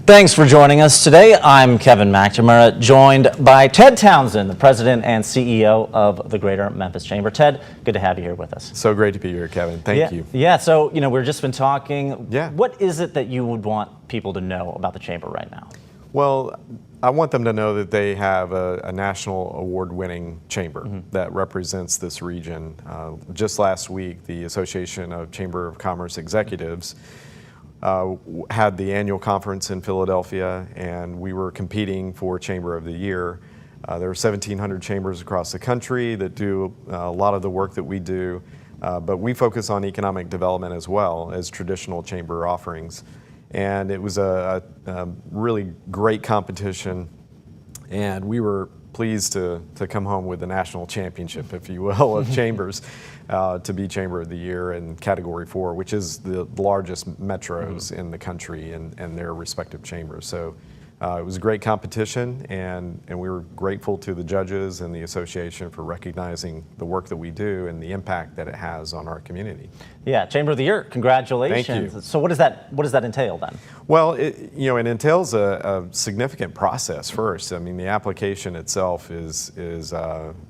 Thanks for joining us today. I'm Kevin McNamara, joined by Ted Townsend, the President and CEO of the Greater Memphis Chamber. Ted, good to have you here with us. So great to be here, Kevin. Thank you. Yeah, so, we've just been talking. Yeah. What is it that you would want people to know about the Chamber right now? Well, I want them to know that they have a national award-winning chamber that represents this region. Just last week, the Association of Chamber of Commerce Executives had the annual conference in Philadelphia, and we were competing for Chamber of the Year. There are 1,700 chambers across the country that do a lot of the work that we do, but we focus on economic development as well as traditional chamber offerings. And it was a really great competition, and we were pleased to come home with the national championship, if you will, of chambers, to be Chamber of the Year in Category 4, which is the largest metros in the country and their respective chambers. So it was a great competition, and we were grateful to the judges and the association for recognizing the work that we do and the impact that it has on our community. Yeah, Chamber of the Year, congratulations. Thank you. So what does that entail then? Well, it entails a significant process first. I mean, the application itself is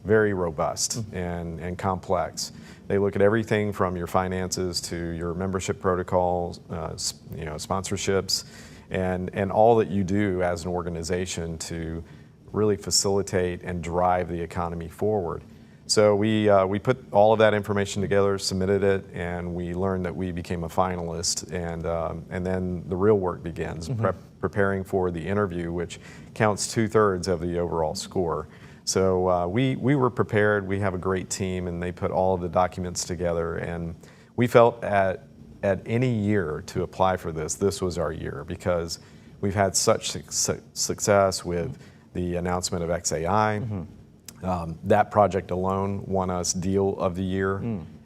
very robust and complex. They look at everything from your finances to your membership protocols, sponsorships, and all that you do as an organization to really facilitate and drive the economy forward. So we put all of that information together, submitted it, and we learned that we became a finalist, and then the real work begins, preparing for the interview, which counts 2/3 of the overall score. So we were prepared. We have a great team, and they put all of the documents together, and we felt at any year to apply for this was our year, because we've had such success with the announcement of XAI. That project alone won us Deal of the Year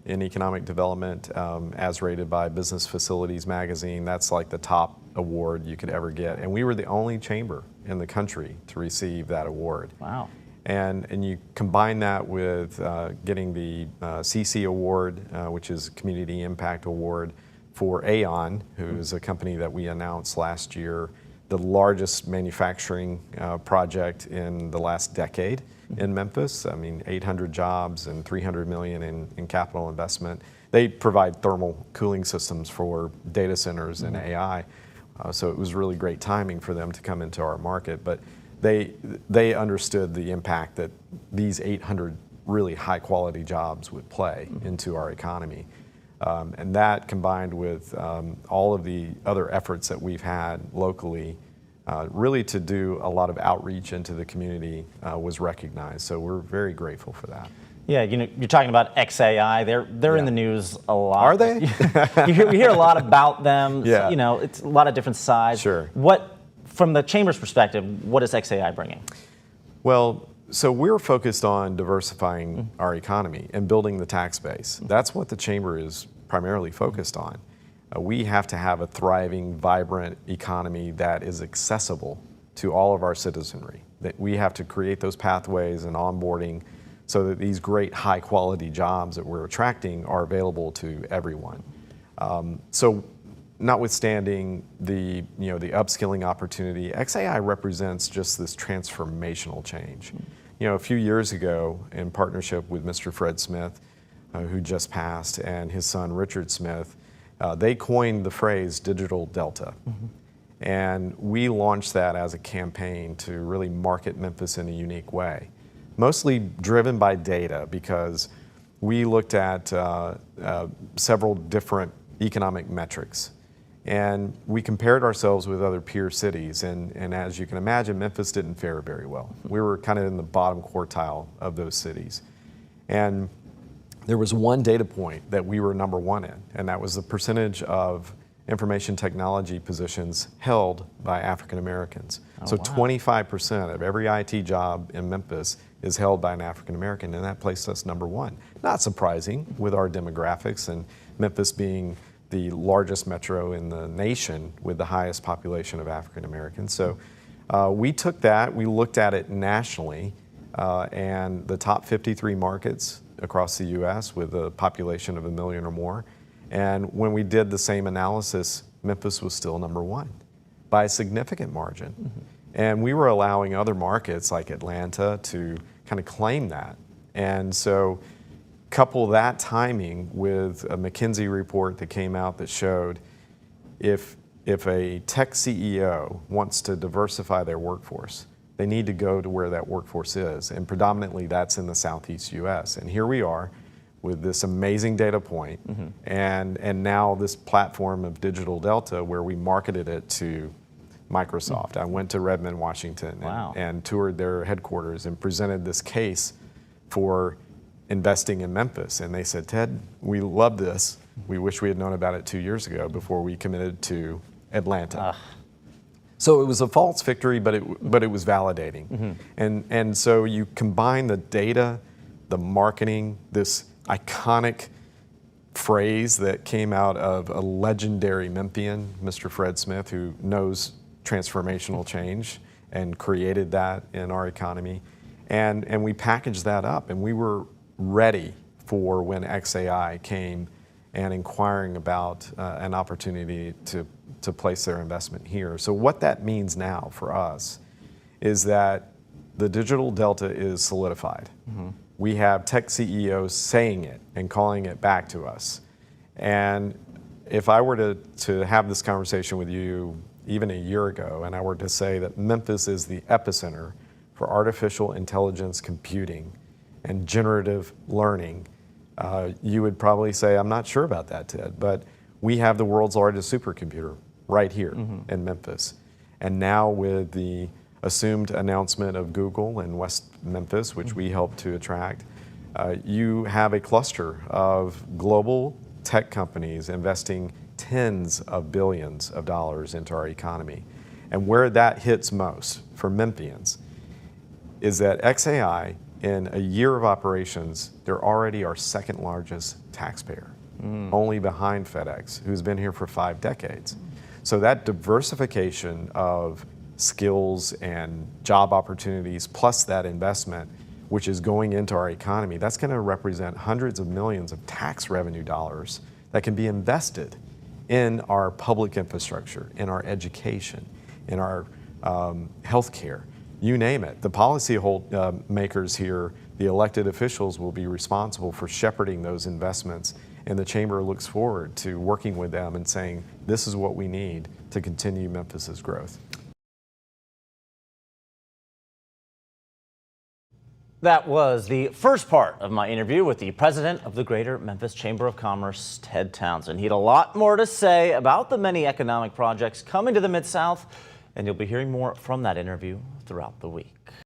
in Economic Development, as rated by Business Facilities Magazine. That's like the top award you could ever get. And we were the only chamber in the country to receive that award. Wow. And you combine that with getting the CC Award, which is Community Impact Award for Aon, who is a company that we announced last year, the largest manufacturing project in the last decade in Memphis. I mean, 800 jobs and $300 million in capital investment. They provide thermal cooling systems for data centers and AI. So it was really great timing for them to come into our market. But they understood the impact that these 800 really high quality jobs would play into our economy. And that, combined with all of the other efforts that we've had locally, really to do a lot of outreach into the community, was recognized. So we're very grateful for that. Yeah, you're talking about XAI. They're in the news a lot. Are they? We hear a lot about them. Yeah. It's a lot of different sides. Sure. From the Chamber's perspective, what is XAI bringing? Well, so we're focused on diversifying our economy and building the tax base. That's what the Chamber is primarily focused on. We have to have a thriving, vibrant economy that is accessible to all of our citizenry. That we have to create those pathways and onboarding so that these great high-quality jobs that we're attracting are available to everyone. So notwithstanding the upskilling opportunity, XAI represents just this transformational change. A few years ago, in partnership with Mr. Fred Smith, who just passed, and his son Richard Smith, they coined the phrase Digital Delta. And we launched that as a campaign to really market Memphis in a unique way, mostly driven by data, because we looked at several different economic metrics. And we compared ourselves with other peer cities, and as you can imagine, Memphis didn't fare very well. We were kind of in the bottom quartile of those cities. And there was one data point that we were number one in, and that was the percentage of information technology positions held by African Americans. So 25% of every IT job in Memphis is held by an African American, and that placed us number one. Not surprising with our demographics, and Memphis being the largest metro in the nation with the highest population of African Americans. So we took that, we looked at it nationally, and the top 53 markets across the U.S. with a population of 1 million or more. And when we did the same analysis, Memphis was still number one. by a significant margin. And we were allowing other markets like Atlanta to kind of claim that. And so couple that timing with a McKinsey report that came out that showed if a tech CEO wants to diversify their workforce, they need to go to where that workforce is. And predominantly that's in the Southeast US. And here we are with this amazing data point, and now this platform of Digital Delta where we marketed it to Microsoft. I went to Redmond, Washington, and toured their headquarters and presented this case for investing in Memphis. And they said, Ted, we love this. We wish we had known about it 2 years ago before we committed to Atlanta. So it was a false victory, but it was validating. And so you combine the data, the marketing, this iconic phrase that came out of a legendary Memphian, Mr. Fred Smith, who knows transformational change and created that in our economy. And we packaged that up, and we were ready for when XAI came and inquiring about an opportunity to place their investment here. So what that means now for us is that the Digital Delta is solidified. We have tech CEOs saying it and calling it back to us. And if I were to have this conversation with you even a year ago, and I were to say that Memphis is the epicenter for artificial intelligence computing and generative learning, you would probably say, I'm not sure about that, Ted, but we have the world's largest supercomputer right here in Memphis. And now with the assumed announcement of Google in West Memphis, which we helped to attract, you have a cluster of global tech companies investing tens of billions of dollars into our economy. And where that hits most for Memphians is that XAI, in a year of operations, they're already our second largest taxpayer, only behind FedEx, who's been here for 5 decades. So that diversification of skills and job opportunities, plus that investment, which is going into our economy, that's going to represent hundreds of millions of tax revenue dollars that can be invested in our public infrastructure, in our education, in our healthcare. You name it. The policy makers here, the elected officials, will be responsible for shepherding those investments, and the Chamber looks forward to working with them and saying, this is what we need to continue Memphis's growth. That was the first part of my interview with the president of the Greater Memphis Chamber of Commerce, Ted Townsend. He had a lot more to say about the many economic projects coming to the Mid-South, and you'll be hearing more from that interview throughout the week.